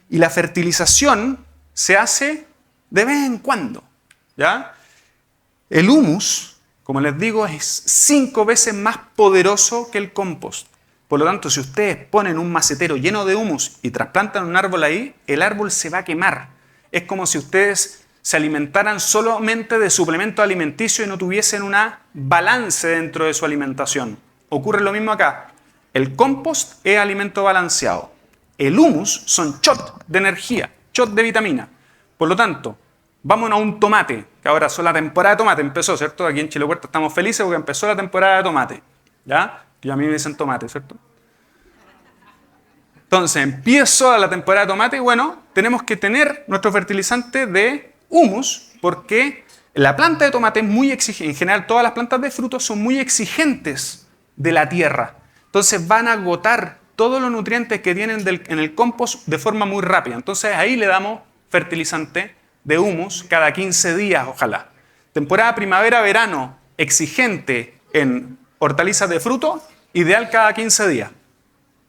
Y la fertilización se hace de vez en cuando. ¿Ya? El humus, como les digo, es 5 veces más poderoso que el compost. Por lo tanto, si ustedes ponen un macetero lleno de humus y trasplantan un árbol ahí, el árbol se va a quemar. Es como si ustedes se alimentaran solamente de suplementos alimenticios y no tuviesen una balance dentro de su alimentación. Ocurre lo mismo acá. El compost es alimento balanceado. El humus son shot de energía, shot de vitamina. Por lo tanto, Vámonos a un tomate, que ahora son la temporada de tomate, empezó, ¿cierto? Aquí en Chile Huerta estamos felices porque empezó la temporada de tomate, ¿ya? Y a mí me dicen tomate, ¿cierto? Entonces, empiezo la temporada de tomate y bueno, tenemos que tener nuestro fertilizante de humus porque la planta de tomate es muy exigente. En general, todas las plantas de frutos son muy exigentes de la tierra. Entonces, van a agotar todos los nutrientes que tienen en el compost de forma muy rápida. Entonces, ahí le damos fertilizante de humus cada 15 días, ojalá. Temporada primavera-verano, exigente en hortalizas de fruto, ideal cada 15 días.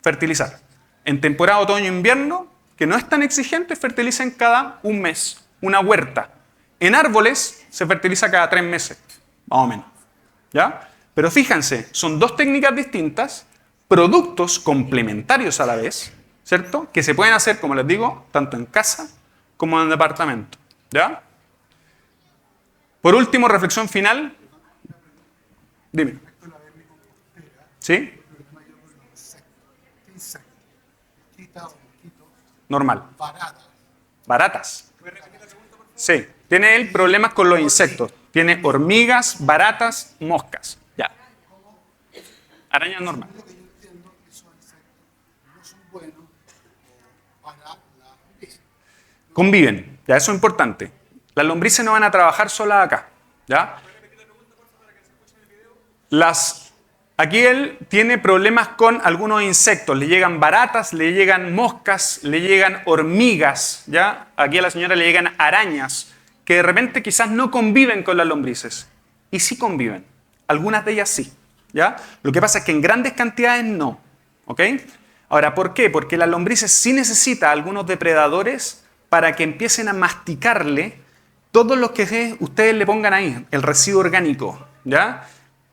Fertilizar. En temporada otoño-invierno, que no es tan exigente, fertilicen cada un mes. Una huerta. En árboles se fertiliza cada 3 meses, más o menos. ¿Ya? Pero fíjense, son dos técnicas distintas, productos complementarios a la vez, ¿cierto? Que se pueden hacer, como les digo, tanto en casa como en el departamento. ¿Ya? Por último, reflexión final. Dime. ¿Sí? Normal. Baratas. Sí. Tiene él problemas con los insectos. Tiene hormigas, baratas, moscas. Ya. Araña normal. Conviven. Ya, eso es importante. Las lombrices no van a trabajar solas acá. ¿Ya? Aquí él tiene problemas con algunos insectos. Le llegan baratas, le llegan moscas, le llegan hormigas. ¿Ya? Aquí a la señora le llegan arañas que de repente quizás no conviven con las lombrices. Y sí conviven. Algunas de ellas sí. ¿Ya? Lo que pasa es que en grandes cantidades no. ¿Ok? Ahora, ¿por qué? Porque las lombrices sí necesitan algunos depredadores para que empiecen a masticarle todo lo que ustedes le pongan ahí, el residuo orgánico. ¿Ya?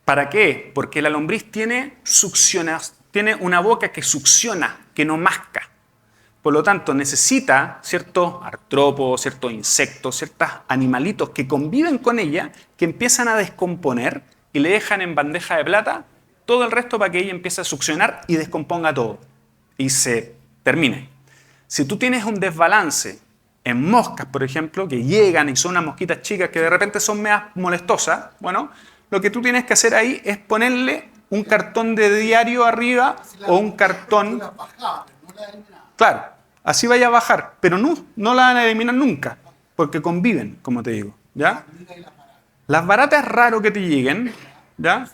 ¿Para qué? Porque la lombriz tiene una boca que succiona, que no masca. Por lo tanto, necesita ciertos artrópodos, ciertos insectos, ciertos animalitos que conviven con ella, que empiezan a descomponer y le dejan en bandeja de plata todo el resto para que ella empiece a succionar y descomponga todo. Y se termine. Si tú tienes un desbalance en moscas, por ejemplo, que llegan y son unas mosquitas chicas que de repente son medias molestosas, bueno, lo que tú tienes que hacer ahí es ponerle un cartón de diario arriba o un cartón... Claro, así vaya a bajar, pero no la van a eliminar nunca, porque conviven, como te digo. ¿Ya? Las baratas es raro que te lleguen, ¿ya?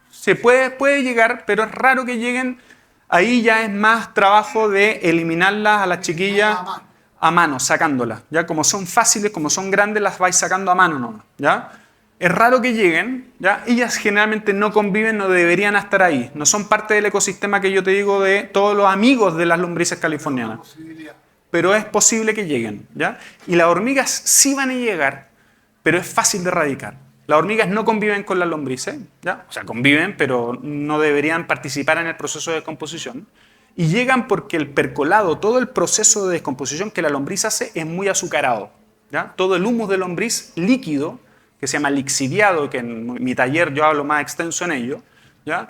Se puede llegar, pero es raro que lleguen. Ahí ya es más trabajo de eliminarlas a las chiquillas a mano, sacándolas. ¿Ya? Como son fáciles, como son grandes, las vais sacando a mano nomás. ¿Ya? Es raro que lleguen, ¿ya? Ellas generalmente no conviven, no deberían estar ahí. No son parte del ecosistema que yo te digo de todos los amigos de las lombrices californianas. Pero es posible que lleguen, ¿ya? Y las hormigas sí van a llegar, pero es fácil de erradicar. Las hormigas no conviven con las lombrices, ¿ya? O sea, conviven, pero no deberían participar en el proceso de descomposición. Y llegan porque el percolado, todo el proceso de descomposición que la lombriz hace es muy azucarado, ¿ya? Todo el humus de lombriz líquido, que se llama lixiviado, que en mi taller yo hablo más extenso en ello, ¿ya?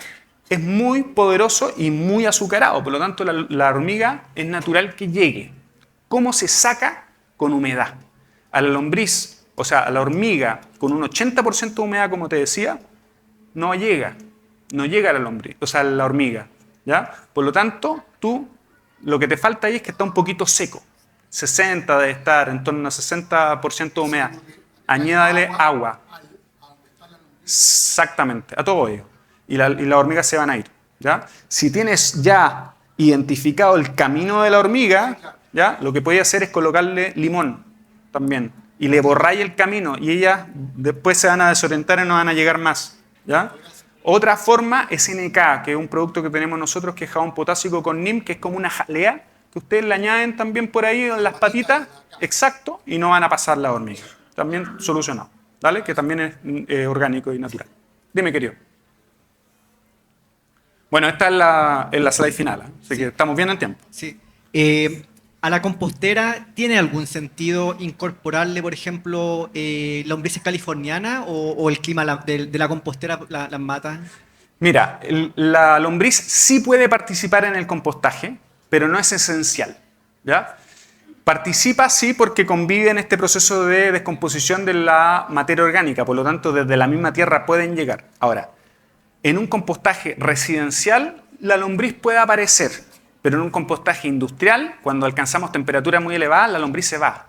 Es muy poderoso y muy azucarado. Por lo tanto, la hormiga es natural que llegue. ¿Cómo se saca? Con humedad. A la lombriz, o sea, a la hormiga con un 80% de humedad, como te decía, no llega. No llega a la lombriz, o sea, a la hormiga. ¿Ya? Por lo tanto, lo que te falta ahí es que está un poquito seco. 60 debe estar, en torno a 60% de humedad. Añádale agua. Exactamente, a todo ello. Y las hormigas se van a ir. ¿Ya? Si tienes ya identificado el camino de la hormiga, ¿ya? Lo que puedes hacer es colocarle limón también. Y le borráis el camino y ellas después se van a desorientar y no van a llegar más. ¿Ya? Otra forma es NK, que es un producto que tenemos nosotros, que es jabón potásico con NIM, que es como una jalea, que ustedes le añaden también por ahí en las patitas, exacto, y no van a pasar la hormiga. También solucionado, ¿vale? Que también es orgánico y natural. Dime, querido. Bueno, esta es la slide final, así que estamos bien en tiempo. Sí. ¿A la compostera tiene algún sentido incorporarle, por ejemplo, lombrices californianas o el clima de la compostera las mata? Mira, la lombriz sí puede participar en el compostaje, pero no es esencial, ¿ya? Participa, sí, porque convive en este proceso de descomposición de la materia orgánica, por lo tanto, desde la misma tierra pueden llegar. Ahora, en un compostaje residencial, la lombriz puede aparecer, pero en un compostaje industrial, cuando alcanzamos temperaturas muy elevadas, la lombriz se va.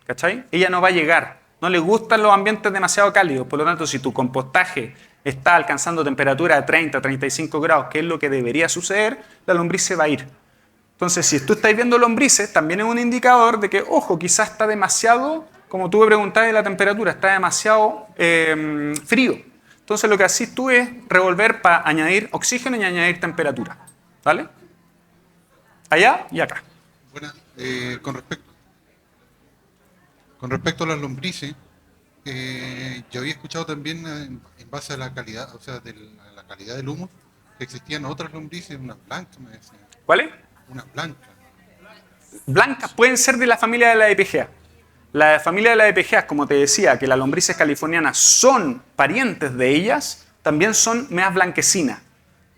¿Cachai? Ella no va a llegar. No le gustan los ambientes demasiado cálidos, por lo tanto, si tu compostaje está alcanzando temperatura de 30, 35 grados, que es lo que debería suceder, la lombriz se va a ir. Entonces, si tú estás viendo lombrices, también es un indicador de que, ojo, quizás está demasiado, como tú me preguntabas de la temperatura, está demasiado frío. Entonces, lo que haces tú es revolver para añadir oxígeno y añadir temperatura. ¿Vale? Allá y acá. Bueno, con respecto a las lombrices, yo había escuchado también en base a la calidad, o sea, de la calidad del humo, que existían otras lombrices, unas blancas, me decían. ¿Cuáles? Unas blancas. Blancas pueden ser de la familia de la EPGA. La familia de la EPGA, como te decía, que las lombrices californianas son parientes de ellas, también son meas blanquecinas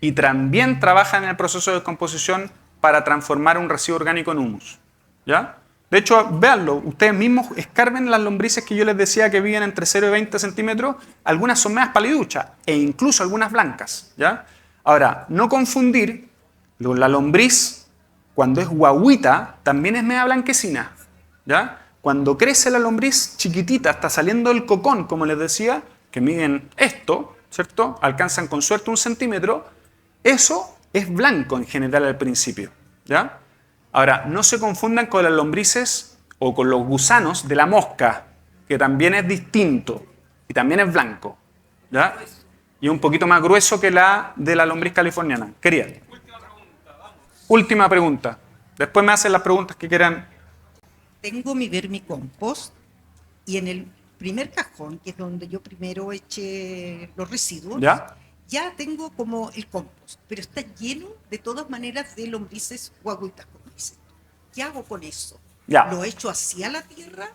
y también trabajan en el proceso de descomposición para transformar un residuo orgánico en humus. ¿Ya? De hecho, véanlo, ustedes mismos escarben las lombrices que yo les decía que viven entre 0 y 20 centímetros, algunas son meas paliduchas e incluso algunas blancas. ¿Ya? Ahora, no confundir la lombriz cuando es guaguita, también es media blanquecina. ¿Ya? Cuando crece la lombriz chiquitita, está saliendo el cocón, como les decía, que miden esto, ¿cierto? Alcanzan con suerte 1 centímetro. Eso es blanco en general al principio. ¿Ya? Ahora, no se confundan con las lombrices o con los gusanos de la mosca, que también es distinto y también es blanco. ¿Ya? Y un poquito más grueso que la de la lombriz californiana. Quería. Última pregunta. Después me hacen las preguntas que quieran. Tengo mi vermicompost y en el primer cajón, que es donde yo primero eché los residuos, ya tengo como el compost, pero está lleno de todas maneras de lombrices guaguitas, como dicen. ¿Qué hago con eso? Ya. ¿Lo echo hacia la tierra?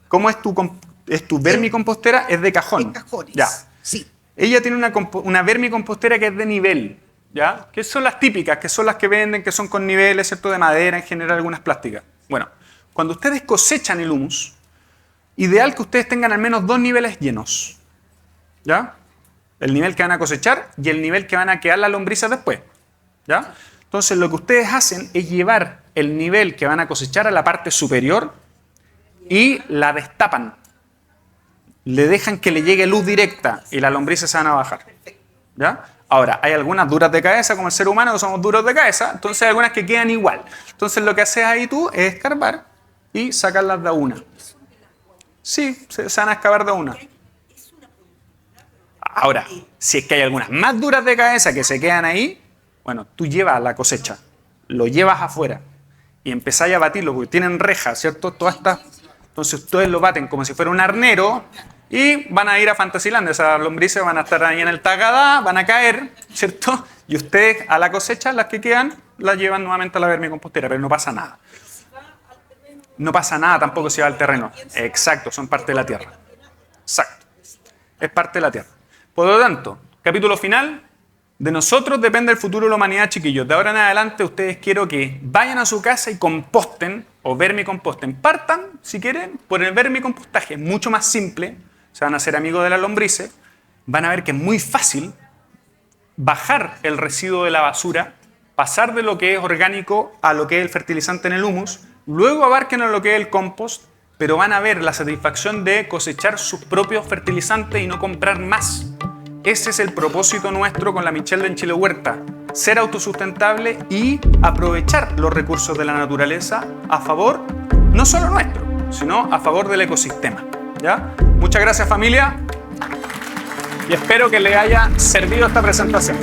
¿Cómo es tu vermicompostera? Es de cajón. En cajones. Ya. Sí. Ella tiene una vermicompostera que es de nivel. ¿Ya? Que son las típicas, que son las que venden, que son con niveles, ¿cierto? De madera, en general algunas plásticas. Bueno, cuando ustedes cosechan el humus, ideal que ustedes tengan al menos 2 niveles llenos. ¿Ya? El nivel que van a cosechar y el nivel que van a quedar las lombrices después. ¿Ya? Entonces lo que ustedes hacen es llevar el nivel que van a cosechar a la parte superior y la destapan. Le dejan que le llegue luz directa y las lombrices se van a bajar. ¿Ya? Ahora, hay algunas duras de cabeza, como el ser humano, que somos duros de cabeza, entonces hay algunas que quedan igual. Entonces lo que haces ahí tú es escarbar y sacarlas de una. Sí, se van a excavar de una. Ahora, si es que hay algunas más duras de cabeza que se quedan ahí, bueno, tú llevas la cosecha, lo llevas afuera y empezáis a batirlo, porque tienen rejas, ¿cierto? Todas estas. Entonces ustedes lo baten como si fuera un arnero. Y van a ir a Fantasyland, esas lombrices van a estar ahí en el Tagadá, van a caer, ¿cierto? Y ustedes a la cosecha, las que quedan, las llevan nuevamente a la vermicompostera, pero no pasa nada. No pasa nada tampoco si va al terreno. Exacto, son parte de la tierra. Exacto. Es parte de la tierra. Por lo tanto, capítulo final, de nosotros depende el futuro de la humanidad, chiquillos. De ahora en adelante ustedes quiero que vayan a su casa y composten o vermicomposten. Partan, si quieren, por el vermicompostaje, mucho más simple. Se van a hacer amigos de las lombrices, van a ver que es muy fácil bajar el residuo de la basura, pasar de lo que es orgánico a lo que es el fertilizante en el humus, luego abarquen a lo que es el compost, pero van a ver la satisfacción de cosechar sus propios fertilizantes y no comprar más. Ese es el propósito nuestro con la Michelle de En Chile Huerta, ser autosustentable y aprovechar los recursos de la naturaleza a favor, no solo nuestro, sino a favor del ecosistema. ¿Ya? Muchas gracias, familia, y espero que les haya servido esta presentación.